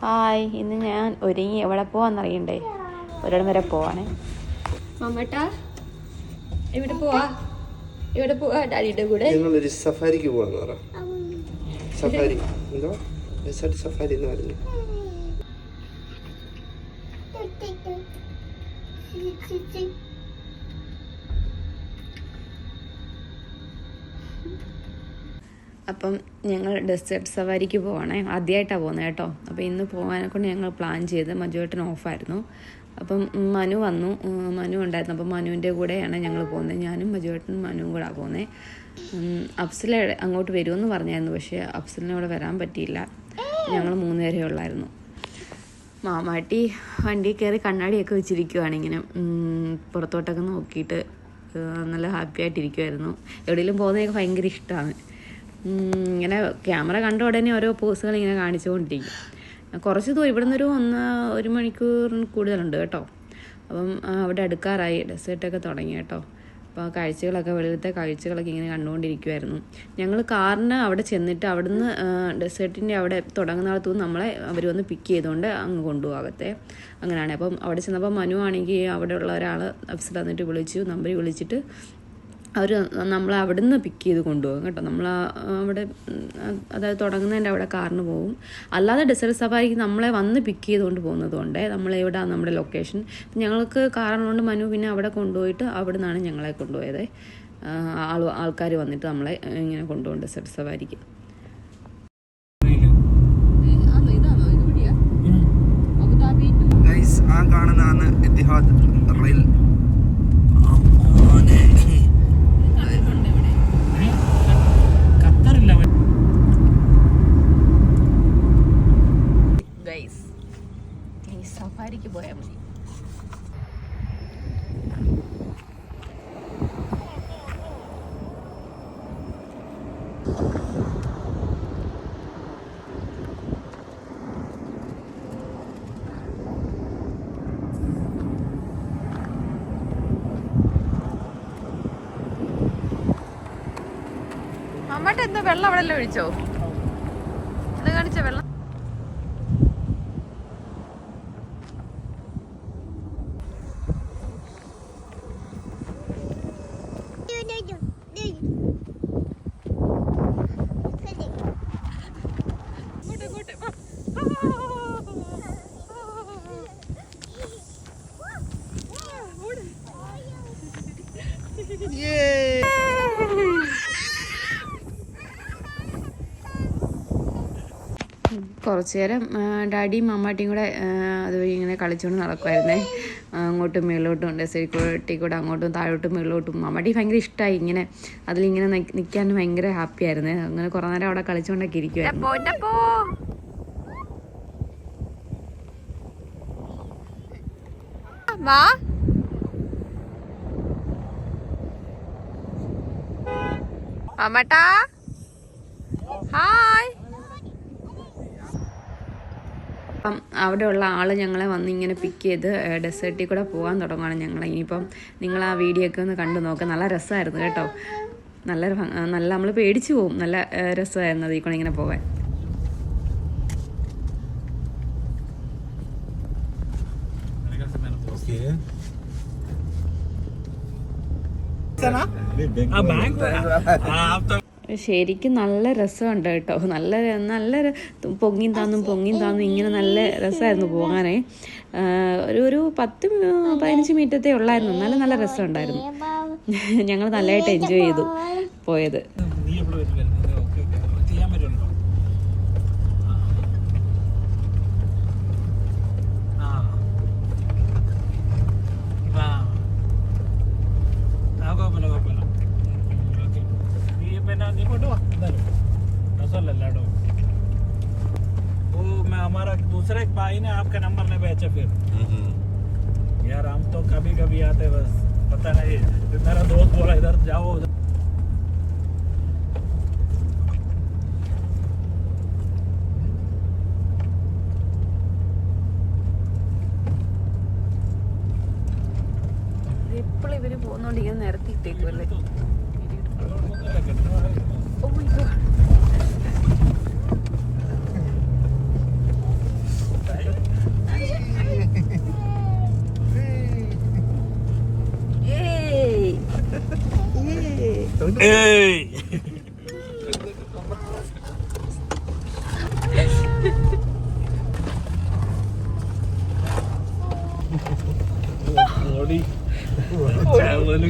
Hi, ഇന്ന് ഞാൻ ഒരുങ്ങി എവിടെ പോവാന്നറിയണ്ടേ? ഒരിടം വരെ പോവാണേ. മമ്മേട്ടാ എവിടെ പോവാ ഡാഡിയുടെ കൂടെ? ഞങ്ങളൊരു സഫാരിക്ക് പോവാന്ന് പറ. സഫാരി എന്തോ സഫാരി എന്ന് പറഞ്ഞു. അപ്പം ഞങ്ങൾ ഡെസേർട്ട് സവാരിക്ക് പോവാണേ. ആദ്യമായിട്ടാണ് പോകുന്നത് കേട്ടോ. അപ്പോൾ ഇന്ന് പോകാനെ കൊണ്ട് ഞങ്ങൾ പ്ലാൻ ചെയ്ത് മജുവേട്ടന് ഓഫായിരുന്നു. അപ്പം മനു വന്നു, മനു ഉണ്ടായിരുന്നു. അപ്പം മനുവിൻ്റെ കൂടെയാണ് ഞങ്ങൾ പോകുന്നത്. ഞാനും മജുവേട്ടനും മനുവും കൂടെ പോകുന്നത്. അഫ്സൽ അങ്ങോട്ട് വരുമെന്ന് പറഞ്ഞായിരുന്നു, പക്ഷേ അഫ്സലിനെ അവിടെ വരാൻ പറ്റിയില്ല. ഞങ്ങൾ 3 പേരേ ഉള്ളായിരുന്നു. മാമാട്ടി വണ്ടി കയറി കണ്ണാടിയൊക്കെ വെച്ചിരിക്കുവാണ്, ഇങ്ങനെ പുറത്തോട്ടൊക്കെ നോക്കിയിട്ട് നല്ല ഹാപ്പി ആയിട്ടിരിക്കുമായിരുന്നു. എവിടെയെങ്കിലും പോകുന്നതൊക്കെ ഭയങ്കര ഇഷ്ടമാണ്. ഇങ്ങനെ ക്യാമറ കണ്ട ഉടനെ ഓരോ പോസുകൾ ഇങ്ങനെ കാണിച്ചുകൊണ്ടിരിക്കും. കുറച്ച് ദൂരം ഇവിടെ നിന്നൊരു 1 മണിക്കൂറിന് കൂടുതലുണ്ട് കേട്ടോ. അപ്പം അവിടെ അടുക്കാറായി, ഡെസേർട്ടൊക്കെ തുടങ്ങി കേട്ടോ. അപ്പോൾ വെളിയിലത്തെ കാഴ്ചകളൊക്കെ ഇങ്ങനെ കണ്ടുകൊണ്ടിരിക്കുമായിരുന്നു. ഞങ്ങൾ കാറിന് അവിടെ ചെന്നിട്ട് അവിടുന്ന് ഡെസേർട്ടിൻ്റെ അവിടെ തുടങ്ങുന്നിടത്തുനിന്ന് നമ്മളെ അവർ വന്ന് പിക്ക് ചെയ്തുകൊണ്ട് അങ്ങ് കൊണ്ടുപോകത്തെ. അങ്ങനെയാണ്. അപ്പം അവിടെ ചെന്നപ്പോൾ മനു ആണെങ്കിൽ അവിടെയുള്ള ഒരാൾ അഫ്സൽ വന്നിട്ട് നമ്പർ വിളിച്ചിട്ട് അവർ നമ്മളെ അവിടെ നിന്ന് പിക്ക് ചെയ്ത് കൊണ്ടുപോകും കേട്ടോ. നമ്മൾ അവിടെ അതായത് തുടങ്ങുന്നതിൻ്റെ അവിടെ കാറിന് പോകും. അല്ലാതെ ഡെസേർട്ട് സഫാരിക്ക് നമ്മളെ വന്ന് പിക്ക് ചെയ്തുകൊണ്ട് പോകുന്നത് കൊണ്ട് നമ്മളെവിടെയാണ് നമ്മുടെ ലൊക്കേഷൻ. ഞങ്ങൾക്ക് കാറുകൊണ്ട് മനു പിന്നെ അവിടെ കൊണ്ടുപോയിട്ട് അവിടെ നിന്നാണ് ഞങ്ങളെ കൊണ്ടുപോയത്. ആൾക്കാർ വന്നിട്ട് നമ്മളെ ഇങ്ങനെ കൊണ്ടുപോകും ഡെസേർട്ട് സഫാരിക്ക്. കാണുന്നതാണ് എത്തിഹാദ് റെയിൽ. സഫാരിക്ക് പോയാൽ മതി. അമ്മട്ട് എന്താ വെള്ളം അവിടെ ഒഴിച്ചോ? എന്താ കാണിച്ച വെള്ളം? കുറച്ചു നേരം ഡാഡിയും അമ്മാട്ടിയും കൂടെ അതുവഴി ഇങ്ങനെ കളിച്ചുകൊണ്ട് നടക്കുമായിരുന്നേ. അങ്ങോട്ടും മേളിലോട്ടും ഡെസേർട്ടിൽ കൂടെ അങ്ങോട്ടും താഴോട്ടും മേളിലോട്ടും. അമ്മാട്ടി ഭയങ്കര ഇഷ്ടമായി ഇങ്ങനെ അതിലിങ്ങനെ നിൽക്കാൻ ഭയങ്കര ഹാപ്പി ആയിരുന്നേ. അങ്ങനെ കുറേ നേരം അവിടെ കളിച്ചുകൊണ്ടൊക്കെ ഇരിക്കുമായിരുന്നു. അമ്മട്ടാ ഹായ്. അപ്പം അവിടെയുള്ള ആൾ ഞങ്ങളെ വന്ന് ഇങ്ങനെ പിക്ക് ചെയ്ത് ഡെസേർട്ടിൽ കൂടെ പോകാൻ തുടങ്ങുകയാണ് ഞങ്ങൾ. ഇനിയിപ്പം നിങ്ങൾ ആ വീഡിയോ ഒക്കെ ഒന്ന് കണ്ടു നോക്കുക. നല്ല രസമായിരുന്നു കേട്ടോ. നല്ല നമ്മൾ പേടിച്ചു പോവും. നല്ല രസമായിരുന്നു അതിൽ കൂടെ ഇങ്ങനെ പോകാൻ. ശരിക്കും നല്ല രസമുണ്ട് കേട്ടോ. നല്ല പൊങ്ങിയും താന്നും ഇങ്ങനെ നല്ല രസമായിരുന്നു പോകാനേ. ഒരു 10-15 മിനിറ്റത്തെ ഉള്ളായിരുന്നു. നല്ല രസമുണ്ടായിരുന്നു. ഞങ്ങൾ നല്ലതായിട്ട് എൻജോയ് ചെയ്തു പോയത്. हमारा दूसरा एक भाई ने आपका नंबर नहीं बेचा फिर यार. हम तो कभी आते बस पता नहीं. मेरा दोस्त बोला इधर जाओ. എപ്പോഴും ഇവര് പോകുന്നോണ്ട് ഇങ്ങനെ നിരത്തിയിട്ടേക്കുമല്ലേ. ഓടി ചാവല്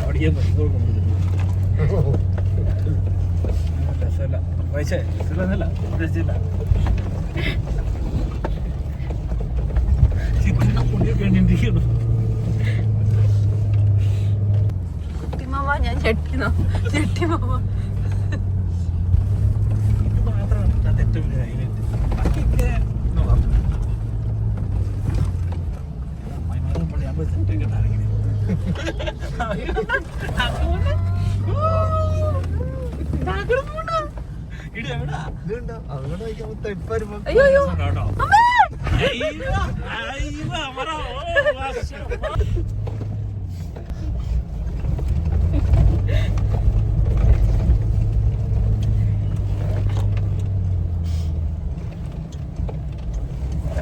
ഓടിയാൻ രസമല്ല പൈസ രസമല്ല ഉദ്ദേശിച്ചില്ല ചിക്കൻ പൊടിയൊക്കെ എണ്ണിണ്ടിരിക്കുന്നു കുട്ടിമാവ ഞാൻ ചെട്ടിമാവ ഇത് മാത്രമാണ് തെറ്റില്ല ഹൈലൈറ്റ് ബാക്കിയൊക്കെ നോക്കാം അമ്മായിമാരും പള്ളി ആകുമ്പോൾ സെറ്റൊക്കെ ഉണ്ടായിരിക്കും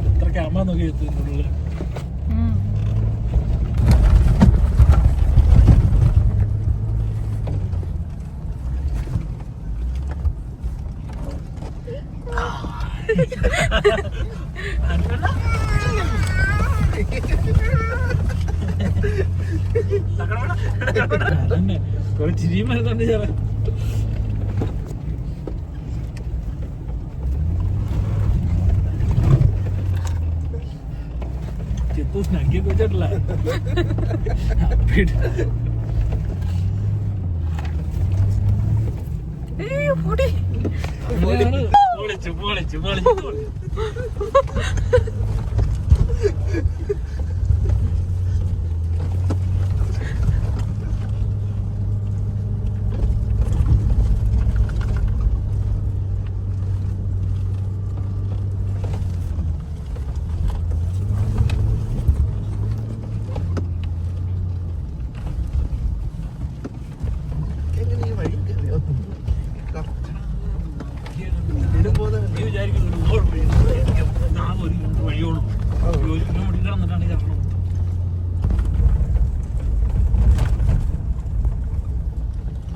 എത്ര ക്യാമറ നോക്കി എത്തുന്നുള്ളു ചിരിയും വരുന്നുണ്ട് ചേരാ ചിത്തു സ്നാക്കിയൊക്കെ വെച്ചിട്ടില്ല പൊളിച്ചു പൊളിച്ചു പൊളിച്ചു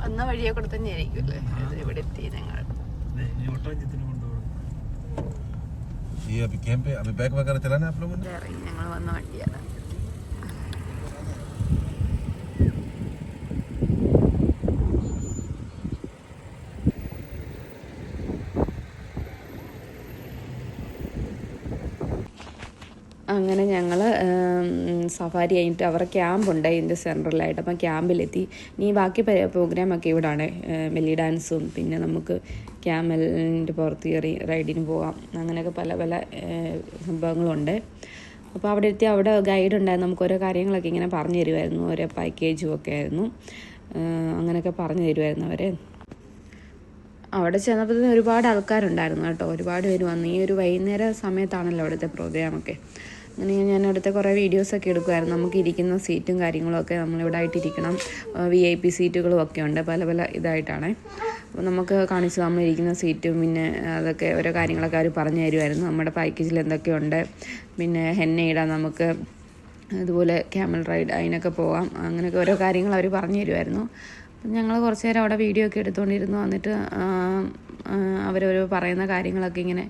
വന്ന വഴിയെ കൂടെ തന്നെ ആയിരിക്കുമല്ലേ ഇവിടെ എത്തി ഞങ്ങൾ ये अभी कैंप पे अभी बैग वगैरह चलाना है आप लोगों ने ഞങ്ങൾ വന്ന വണ്ടിയാണ് അങ്ങനെ ഞങ്ങൾ സഫാരി കഴിഞ്ഞിട്ട് അവരുടെ ക്യാമ്പുണ്ട് ഇതിൻ്റെ സെൻട്രലായിട്ട് അപ്പം ക്യാമ്പിലെത്തി ഇനി ബാക്കി പ്രോഗ്രാമൊക്കെ ഇവിടാണ് വെല്ലി ഡാൻസും പിന്നെ നമുക്ക് ക്യാമലിൻ്റെ പുറത്ത് കയറി റൈഡിന് പോകാം അങ്ങനെയൊക്കെ പല പല സംഭവങ്ങളുണ്ട് അപ്പോൾ അവിടെ എത്തി അവിടെ ഗൈഡ് ഉണ്ടായിരുന്നു നമുക്ക് ഓരോ കാര്യങ്ങളൊക്കെ ഇങ്ങനെ പറഞ്ഞു തരുമായിരുന്നു ഓരോ പാക്കേജും ഒക്കെ ആയിരുന്നു അങ്ങനെയൊക്കെ പറഞ്ഞു തരുമായിരുന്നു അവരെ അവിടെ ചെന്നപ്പോഴത്തേന് ഒരുപാട് ആൾക്കാരുണ്ടായിരുന്നു കേട്ടോ ഒരുപാട് പേര് വന്നു ഈ ഒരു വൈകുന്നേര സമയത്താണല്ലോ അവിടുത്തെ പ്രോഗ്രാമൊക്കെ അങ്ങനെ ഞാൻ അവിടുത്തെ കുറേ വീഡിയോസൊക്കെ എടുക്കുമായിരുന്നു നമുക്ക് ഇരിക്കുന്ന സീറ്റും കാര്യങ്ങളൊക്കെ നമ്മളിവിടെ ആയിട്ടിരിക്കണം VIP സീറ്റുകളും ഒക്കെ ഉണ്ട് പല പല ഇതായിട്ടാണ് അപ്പോൾ നമുക്ക് കാണിച്ചു നമ്മളിരിക്കുന്ന സീറ്റും പിന്നെ അതൊക്കെ ഓരോ കാര്യങ്ങളൊക്കെ അവർ പറഞ്ഞു തരുമായിരുന്നു നമ്മുടെ പാക്കേജിൽ എന്തൊക്കെയുണ്ട് പിന്നെ ഹെന്ന ഇടാൻ നമുക്ക് അതുപോലെ ക്യാമൽ റൈഡ് അതിനൊക്കെ പോകാം അങ്ങനെയൊക്കെ ഓരോ കാര്യങ്ങൾ അവർ പറഞ്ഞു തരുമായിരുന്നു അപ്പം ഞങ്ങൾ കുറച്ച് നേരം അവിടെ വീഡിയോ ഒക്കെ എടുത്തുകൊണ്ടിരുന്നു വന്നിട്ട് അവരോരോ പറയുന്ന കാര്യങ്ങളൊക്കെ ഇങ്ങനെ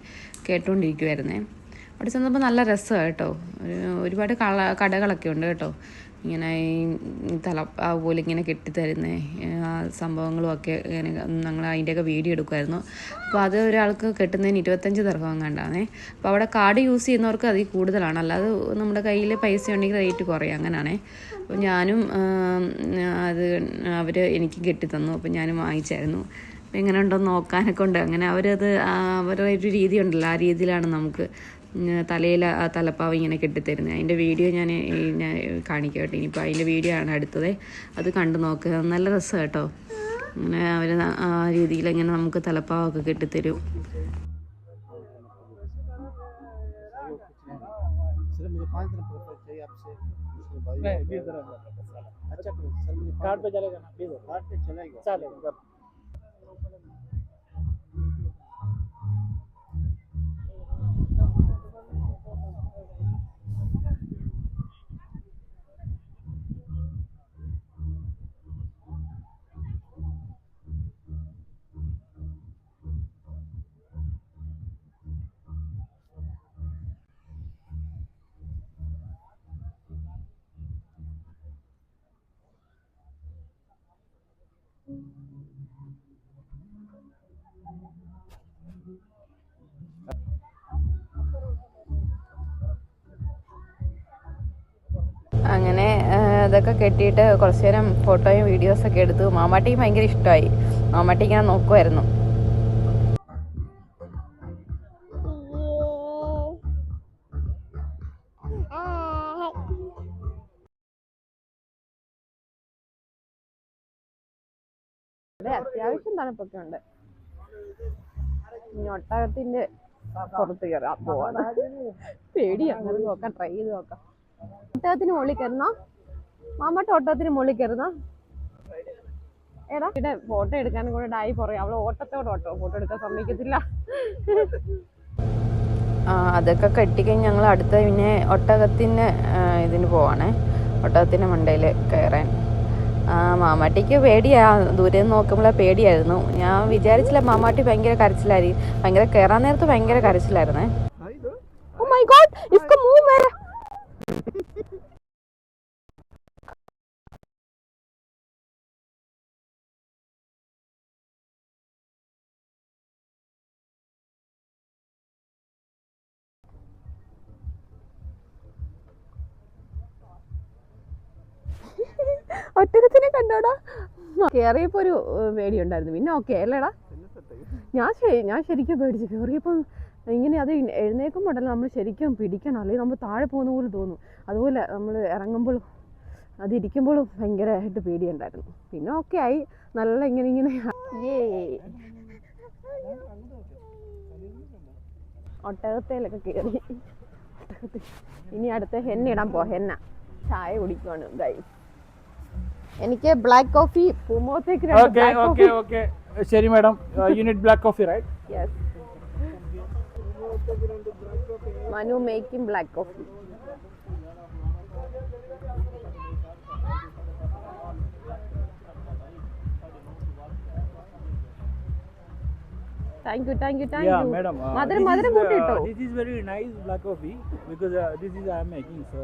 കേട്ടുകൊണ്ടിരിക്കുമായിരുന്നേ അവിടെ ചെന്നപ്പോൾ നല്ല രസമാണ് കേട്ടോ ഒരുപാട് കടകളൊക്കെ ഉണ്ട് കേട്ടോ ഇങ്ങനെ ഈ പോലെ ഇങ്ങനെ കെട്ടിത്തരുന്ന സംഭവങ്ങളും ഒക്കെ ഇങ്ങനെ ഞങ്ങൾ അതിൻ്റെയൊക്കെ വീഡിയോ എടുക്കുമായിരുന്നു അപ്പോൾ അത് ഒരാൾക്ക് കെട്ടുന്നതിന് 25 ദിർഹം കണ്ടാണേ അപ്പോൾ അവിടെ കാർഡ് യൂസ് ചെയ്യുന്നവർക്ക് അതിൽ കൂടുതലാണ് അല്ലാതെ നമ്മുടെ കയ്യിൽ പൈസ ഉണ്ടെങ്കിൽ റേറ്റ് കുറയും അങ്ങനെയാണേ അപ്പോൾ ഞാനും അത് അവർ എനിക്ക് കെട്ടിത്തന്നു അപ്പോൾ ഞാനും വാങ്ങിച്ചായിരുന്നു അപ്പോൾ എങ്ങനെ ഉണ്ടോയെന്ന് നോക്കാനൊക്കെ ഉണ്ട് അങ്ങനെ അവരത് അവരുടെ ഒരു രീതി ഉണ്ടല്ലോ ആ രീതിയിലാണ് നമുക്ക് തലയിൽ ആ തലപ്പാവ് ഇങ്ങനെ കെട്ടിത്തരുന്നത് അതിൻ്റെ വീഡിയോ ഞാൻ കാണിക്കാം കേട്ടോ ഇനിയിപ്പോൾ അതിൻ്റെ വീഡിയോ ആണ് അടുത്തത് അത് കണ്ടു നോക്കുക നല്ല രസം കേട്ടോ അങ്ങനെ അവർ ആ രീതിയിൽ ഇങ്ങനെ നമുക്ക് തലപ്പാവൊക്കെ കെട്ടിത്തരും कार्ड पे चलेगा ना कार्ड पे चलेगा चलेगा അങ്ങനെ ഇതൊക്കെ കെട്ടിയിട്ട് കുറച്ച് നേരം ഫോട്ടോയും വീഡിയോസൊക്കെ എടുത്തു. മാമാട്ടിക്ക് ഭയങ്കര ഇഷ്ടമായി. മാമാട്ടി ഇങ്ങനെ നോക്കുമായിരുന്നു. ഇവിടെ അത്യാവശ്യം തണുപ്പൊക്കെ ഉണ്ട്. ഇനി ഒട്ടകത്തിന്റെ പുറത്ത് കയറാൻ പോവാണ്. പേടിയാണ്. നോക്കാം, ട്രൈ ചെയ്ത് നോക്കാം. ഒട്ടകത്തിന് മുകളിൽ കയറുന്ന മാമാട്ട ഒട്ടകത്തിന് മുകളിൽ കയറുന്ന ഏടാ ഇവിടെ ഫോട്ടോ എടുക്കാനും കൂടെ ഡായി പറയും. അവള് ഓട്ടത്തോടെ ഫോട്ടോ എടുക്കാൻ സമ്മതിക്കത്തില്ല. അതൊക്കെ കെട്ടിക്കഴിഞ്ഞ് ഞങ്ങൾ അടുത്ത പിന്നെ ഒട്ടകത്തിന് ഇതിന് പോവാണേ. ഒട്ടകത്തിന്റെ മണ്ടയിൽ കയറാൻ. മാമാട്ടിക്ക് പേടിയാ. ദൂരെ നിന്ന് നോക്കുമ്പോഴേ പേടിയായിരുന്നു. ഞാൻ വിചാരിച്ചില്ല മാമാട്ടി ഭയങ്കര കരച്ചിലായിരിക്കും. ഭയങ്കര കയറാൻ നേരത്ത് ഭയങ്കര കരച്ചിലായിരുന്നേ. ഓ മൈ ഗോഡ്, ഇസ്കോ മൂവ് മേരെ. ഒറ്റകത്തിനെ കണ്ടോടാ. കേറിയപ്പോ ഒരു പേടിയുണ്ടായിരുന്നു. പിന്നെ ഓക്കെ അല്ലേടാ. ഞാൻ ശരിക്കും പേടിച്ചു. കേറിയപ്പോ ഇങ്ങനെ അത് എഴുന്നേക്കുമ്പോഴല്ല നമ്മൾ ശരിക്കും പിടിക്കണം, അല്ലെങ്കിൽ നമ്മൾ താഴെ പോകുന്ന പോലെ തോന്നും. അതുപോലെ നമ്മൾ ഇറങ്ങുമ്പോഴും അതിരിക്കുമ്പോഴും ഭയങ്കരമായിട്ട് പേടിയുണ്ടായിരുന്നു. പിന്നെ ഓക്കെ ആയി. നല്ല ഇങ്ങനെ ഒട്ടകത്തേലൊക്കെ കയറി. ഇനി അടുത്ത ഹെന്ന ഇടാൻ ഹെന്ന ചായ കുടിക്കുവാണ് ഗൈസ്. എനിക്ക് ബ്ലാക്ക് കോഫി പൂമോത്തേക്ക്. ശരി madam, you need black coffee right? Yes. Manu making black coffee. Thank you. Yeah, madam. Mother കൂട്ടിട്ടോ. This is very nice black coffee because this is I am making, so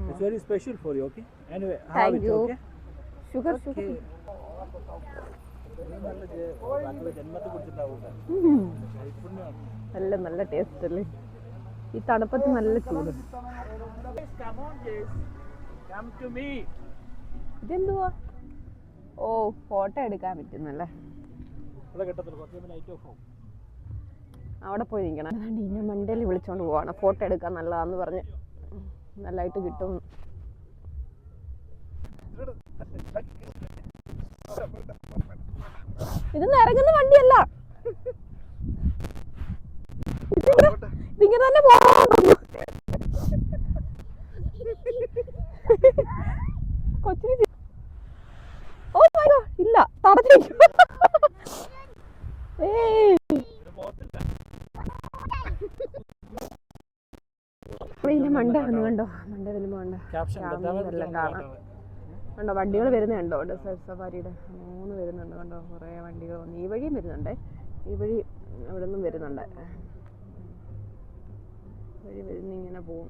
it's very special for you. Okay. Anyway, have it. Okay. Sugar. നല്ല taste അല്ലേ ഈ തണുപ്പത്ത്. നല്ല ചൂട്. ഇതെന്തുവാ? ഓ, photo എടുക്കാൻ പറ്റുന്നല്ലേ. അവിടെ പോയി നിൽക്കണം. അതുകൊണ്ട് ഇന്നെ മണ്ടയിൽ വിളിച്ചോണ്ട് പോവാണ്. ഫോട്ടോ എടുക്കാൻ നല്ലതാന്ന് പറഞ്ഞ്. നല്ലതായിട്ട് കിട്ടും. ഇതൊന്നും ഇറങ്ങുന്ന വണ്ടിയല്ല. ഇതിങ്ങനെ തന്നെ പോകാൻ കൊച്ചിന്. ഓ മൈ ഗോഡ്, ഇല്ല തടഞ്ഞിരിക്കും. ഇതിന്റെ മണ്ട വന്നു കണ്ടോ. മണ്ട വരുമ്പോ എല്ലാം കാണാം. കണ്ടോ വണ്ടികൾ വരുന്നത് കണ്ടോ. ഡെസേർട്ട് സഫാരിയുടെ 3 വരുന്നുണ്ട് കണ്ടോ. കുറേ വണ്ടികൾ വന്നു. ഈ വഴിയും വരുന്നുണ്ടേ. ഈ വഴി അവിടെ നിന്നും വരുന്നുണ്ട്. വഴി വരുന്നിങ്ങനെ പോവും.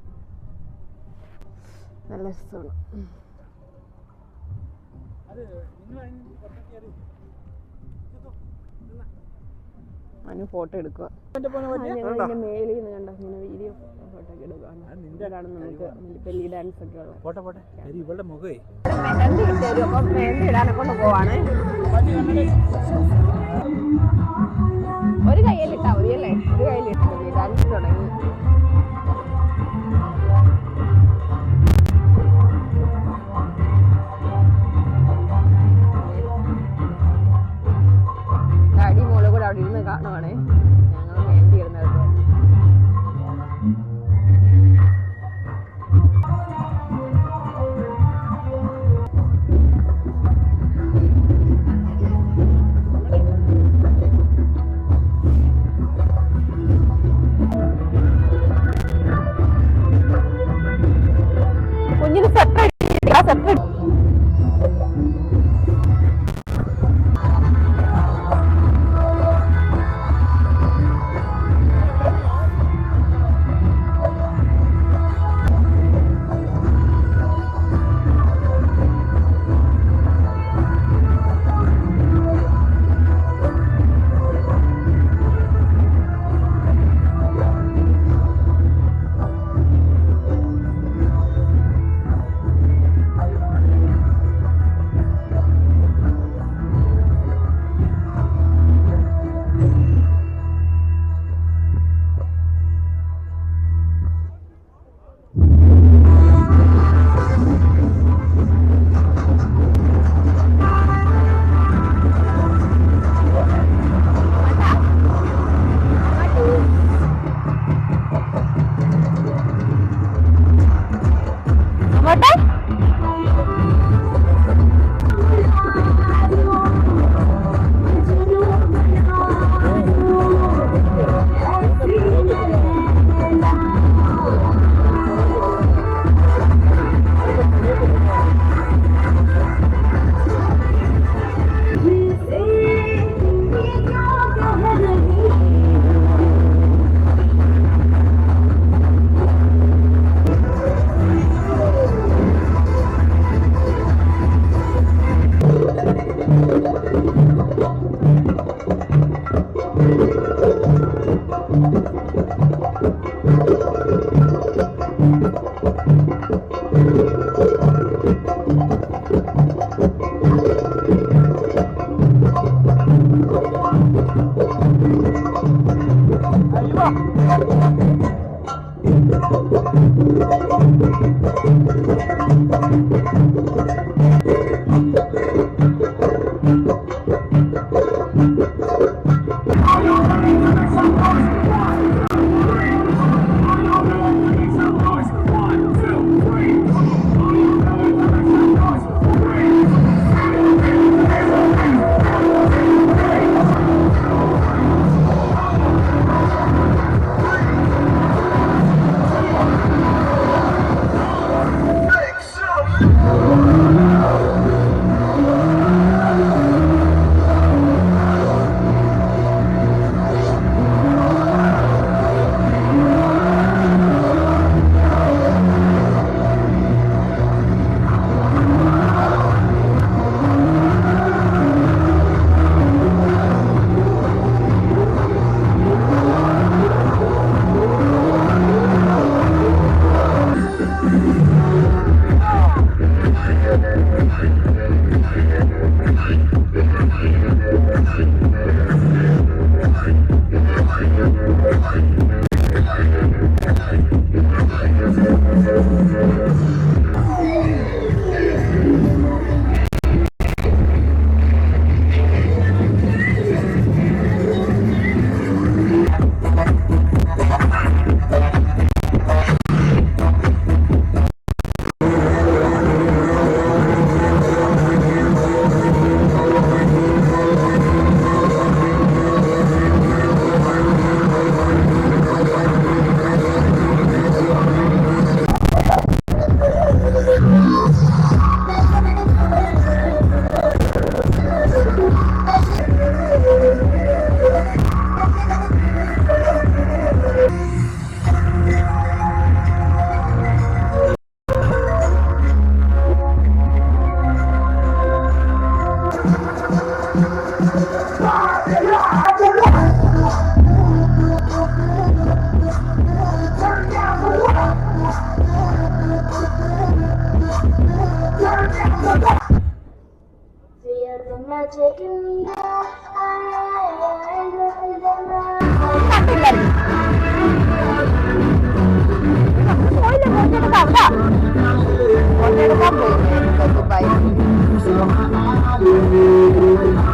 നല്ല രസമാണ്. മനു ഫോട്ടോ എടുക്കുക. ഞങ്ങളിന്റെ മേലിൽ നിന്ന് കണ്ടോ ഇങ്ങനെ വീഡിയോ ഫോട്ടോ ഒക്കെ എടുക്കുകയാണ്. ഇതാണ് നമുക്ക് ബെല്ലി ഡാൻസ് ഒക്കെ ഉള്ളത്. മെഹന്തി കിട്ടിയത്. അപ്പം മെഹന്തി ഇടാനെ കൊണ്ട് പോവാണ്. ഒരു കയ്യിലിട്ടാ മതി അല്ലേ? ഒരു കയ്യിലിട്ടാ മതി. ഡാൻസ് തുടങ്ങി. ഡാഡി മോളെ കൂടെ അവിടെ ഇരുന്ന് കാണുവാണേ. ഞങ്ങൾ മെഹന്തി ഇടുന്നത്. കുഞ്ഞിന് സെപ്പറേറ്റ് ആ സെപ്പറേറ്റ്.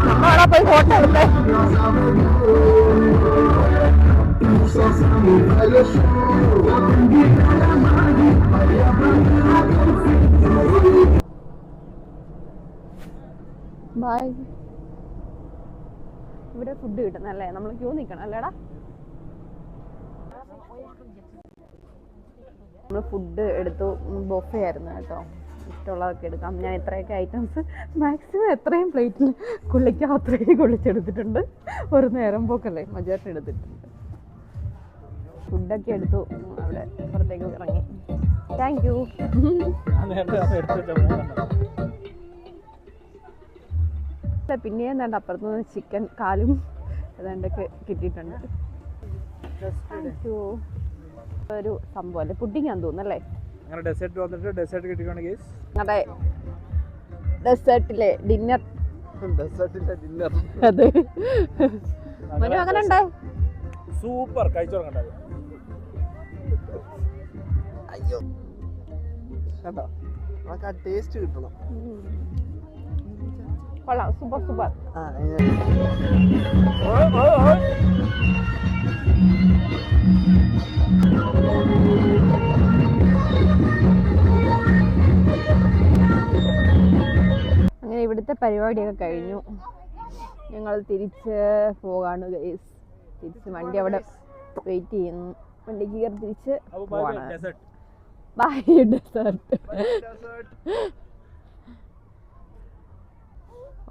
നമ്മളവിടെ പോയി ഫോട്ടോ എടുത്തേ. ബൈ. ഇവിടെ ഫുഡ് കിട്ടുന്നല്ലേ? നമ്മൾ ക്യൂ നിൽക്കണം അല്ലേടാ? നമ്മൾ ഫുഡ് എടുത്തു. ബൊഫേ ആയിരുന്നു കേട്ടോ. ഇഷ്ടമുള്ളതൊക്കെ എടുക്കാം. ഞാൻ ഇത്രയൊക്കെ ഐറ്റംസ് മാക്സിമം എത്രയും പ്ലേറ്റിൽ കൊള്ളിക്കാം അത്രയും കൊള്ളിച്ചെടുത്തിട്ടുണ്ട്. ഒരു നേരം പോക്കല്ലേ മജായിട്ട് എടുത്തിട്ടുണ്ട്. ഫുഡൊക്കെ എടുത്തു. അവിടെ പുറത്തേക്ക് ഇറങ്ങി. Thank you. പിന്നെയും എന്താണ്ട് അപ്പുറത്തുനിന്ന് ചിക്കൻ കാലും ഏതാണ്ടൊക്കെ കിട്ടിയിട്ടുണ്ട്. ഒരു സംഭവം അല്ലേ, പുഡിംഗ് ആണെന്ന് തോന്നുന്നല്ലേ? ഞങ്ങളുടെ ഡെസേർട്ടിലെ ഡിന്നർ. അതെ, മനു അങ്ങനെ ഉണ്ട്. സൂപ്പർ കഴിച്ചോളൂ. അയ്യോ കണ്ടോ, നമുക്ക് ആ ടേസ്റ്റ് കിട്ടണം. കൊള്ളാം, സൂപ്പർ സൂപ്പർ. അങ്ങനെ ഇവിടുത്തെ പരിപാടിയൊക്കെ കഴിഞ്ഞു. ഞങ്ങൾ തിരിച്ച് പോകാണ് ഗൈസ്. തിരിച്ച് വണ്ടി അവിടെ വെയിറ്റ് ചെയ്യുന്നു. വണ്ടി കയറി തിരിച്ച് പോവാണ്. By desert.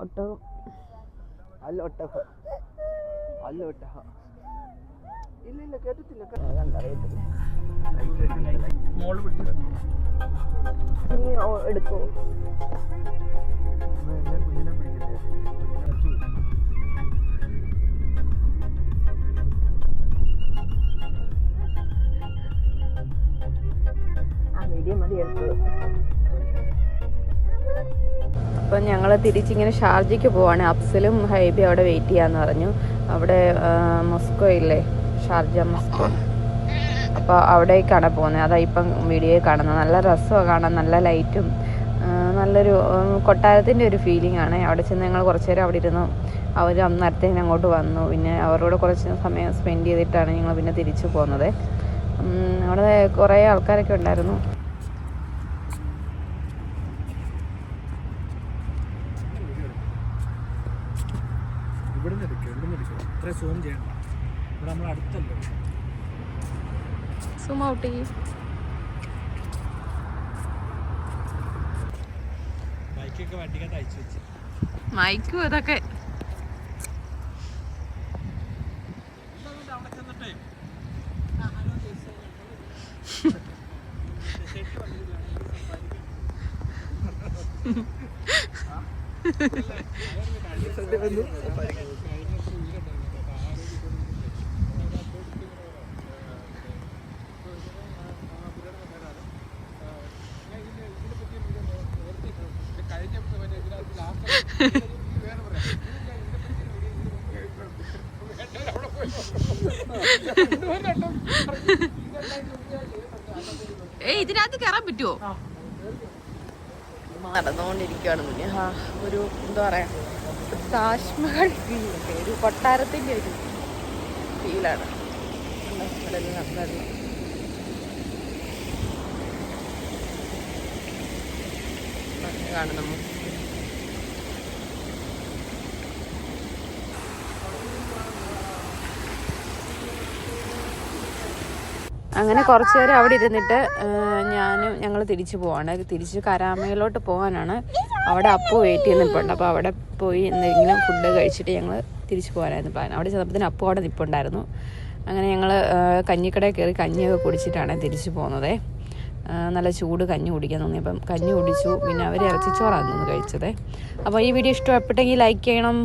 ഒട്ടകം അല്ല ഒട്ടകം അല്ല ഒട്ടകം. ഇല്ല കേട്ടിട്ടില്ല. നീ എടുക്കോ? അപ്പം ഞങ്ങൾ തിരിച്ചിങ്ങനെ ഷാർജയ്ക്ക് പോവാണ്. അഫ്സലും ഹൈബി അവിടെ വെയിറ്റ് ചെയ്യാന്ന് പറഞ്ഞു. അവിടെ മൊസ്കോ ഇല്ലേ, ഷാർജ മൊസ്കോ, അപ്പോൾ അവിടേക്കാണ് പോകുന്നത്. അതാ ഇപ്പം വീഡിയോയിൽ കാണുന്നത്. നല്ല രസമാണ് കാണാൻ, നല്ല ലൈറ്റും നല്ലൊരു കൊട്ടാരത്തിൻ്റെ ഒരു ഫീലിംഗ് ആണ്. അവിടെ ചെന്ന് ഞങ്ങൾ കുറച്ച് നേരം അവിടെ ഇരുന്നു. അവർ അന്നേരത്തേന് അങ്ങോട്ട് വന്നു. പിന്നെ അവരോട് കുറച്ച് സമയം സ്പെൻഡ് ചെയ്തിട്ടാണ് ഞങ്ങൾ പിന്നെ തിരിച്ചു പോകുന്നത്. അവിടെ കുറേ ആൾക്കാരൊക്കെ ഉണ്ടായിരുന്നു. ഇവിടുന്ന് എടുക്കും ഇത്ര സൂം ചെയ്യണ്ട, ഇവിടെ നമ്മൾ അടുത്തല്ലോ. സൂം ഔട്ട് ചെയ്യും. ബൈക്കൊക്കെ വണ്ടിക്കകത്ത് അയച്ചു വെച്ച് മൈക്കും ഇതൊക്കെ അവിടെ ചെന്നിട്ടേ ഇതിനകത്ത് കയറാൻ പറ്റുമോ? നടന്നുകൊണ്ടിരിക്കുകയാണ് മുന്നേ. ഒരു എന്താ പറയാ, താജ്മഹൽ ഫീലൊക്കെ, ഒരു കൊട്ടാരത്തിൻ്റെ ഒരു ഫീലാണ് കാണുന്നു. അങ്ങനെ കുറച്ച് നേരം അവിടെ ഇരുന്നിട്ട് ഞങ്ങൾ തിരിച്ചു പോവാണ്. തിരിച്ച് കരാമയിലോട്ട് പോകാനാണ്. അവിടെ അപ്പു വെയിറ്റ് ചെയ്ത് നിൽപ്പുണ്ട്. അപ്പോൾ അവിടെ പോയി എന്തെങ്കിലും ഫുഡ് കഴിച്ചിട്ട് ഞങ്ങൾ തിരിച്ചു പോകാനായിരുന്നു പ്ലാൻ. അവിടെ ചെന്നപ്പോഴത്തേന് അപ്പു അവിടെ നിൽപ്പുണ്ടായിരുന്നു. അങ്ങനെ ഞങ്ങൾ കഞ്ഞിക്കടയിൽ കയറി കഞ്ഞിയൊക്കെ കുടിച്ചിട്ടാണ് തിരിച്ചു പോകുന്നത്. നല്ല ചൂട് കഞ്ഞി കുടിക്കാൻ തോന്നി. അപ്പം കഞ്ഞി കുടിച്ചു. പിന്നെ അവർ ഇറച്ചിച്ചോറാണ് കഴിച്ചത്. അപ്പോൾ ഈ വീഡിയോ ഇഷ്ടപ്പെട്ടെങ്കിൽ ലൈക്ക് ചെയ്യണം.